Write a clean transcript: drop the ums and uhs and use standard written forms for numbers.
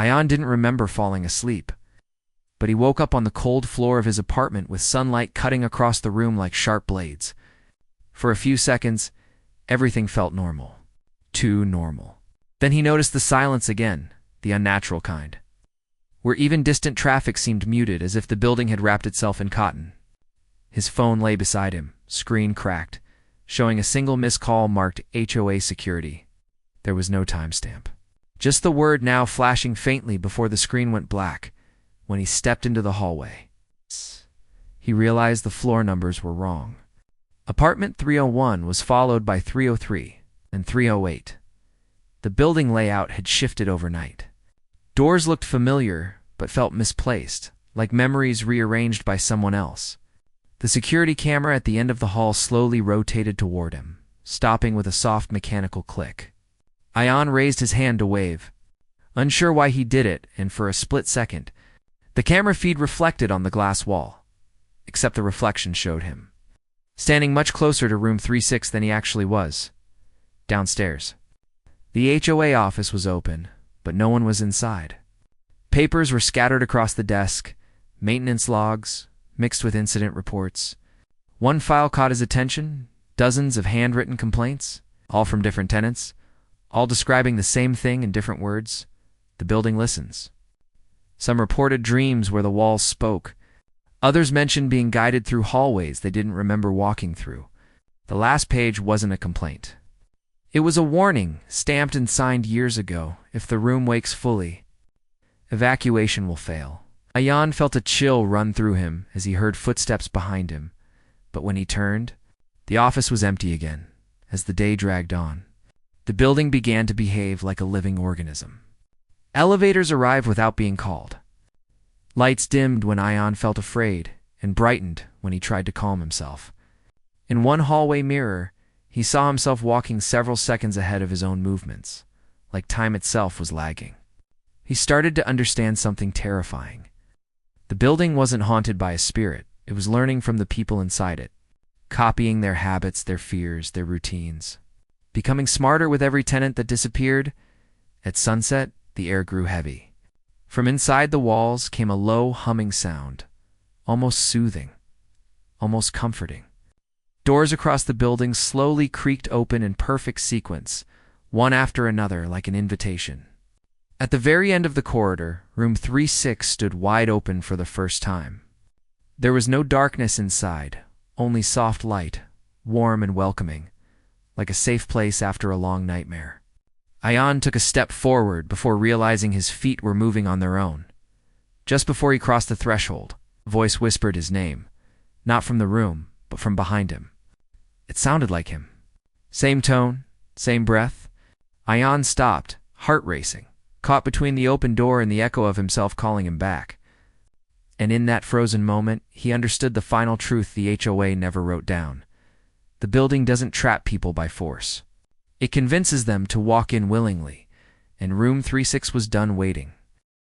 Ayan didn't remember falling asleep, but he woke up on the cold floor of his apartment with sunlight cutting across the room like sharp blades. For a few seconds, everything felt normal. Too normal. Then he noticed the silence again, the unnatural kind, where even distant traffic seemed muted, as if the building had wrapped itself in cotton. His phone lay beside him, screen cracked, showing a single missed call marked HOA security. There was no timestamp. Just the word now flashing faintly before the screen went black. When he stepped into the hallway, he realized the floor numbers were wrong. Apartment 301 was followed by 303 and 308. The building layout had shifted overnight. Doors looked familiar, but felt misplaced, like memories rearranged by someone else. The security camera at the end of the hall slowly rotated toward him, stopping with a soft mechanical click. Ayan raised his hand to wave, unsure why he did it, and for a split second, the camera feed reflected on the glass wall, except the reflection showed him standing much closer to room 36 than he actually was, downstairs. The HOA office was open, but no one was inside. Papers were scattered across the desk, maintenance logs, mixed with incident reports. One file caught his attention, dozens of handwritten complaints, all from different tenants, all describing the same thing in different words. The building listens. Some reported dreams where the walls spoke. Others mentioned being guided through hallways they didn't remember walking through. The last page wasn't a complaint. It was a warning, stamped and signed years ago. If the room wakes fully, evacuation will fail. Ayan felt a chill run through him as he heard footsteps behind him. But when he turned, the office was empty again. As the day dragged on, the building began to behave like a living organism. Elevators arrived without being called. Lights dimmed when Ayan felt afraid, and brightened when he tried to calm himself. In one hallway mirror, he saw himself walking several seconds ahead of his own movements, like time itself was lagging. He started to understand something terrifying. The building wasn't haunted by a spirit. It was learning from the people inside it, copying their habits, their fears, their routines, becoming smarter with every tenant that disappeared. At sunset, the air grew heavy. From inside the walls came a low humming sound, almost soothing, almost comforting. Doors across the building slowly creaked open in perfect sequence, one after another like an invitation. At the very end of the corridor, room 36 stood wide open for the first time. There was no darkness inside, only soft light, warm and welcoming, like a safe place after a long nightmare. Ayan took a step forward before realizing his feet were moving on their own. Just before he crossed the threshold, a voice whispered his name, not from the room, but from behind him. It sounded like him. Same tone, same breath. Ayan stopped, heart racing, caught between the open door and the echo of himself calling him back. And in that frozen moment, he understood the final truth the HOA never wrote down. The building doesn't trap people by force. It convinces them to walk in willingly, and room 36 was done waiting.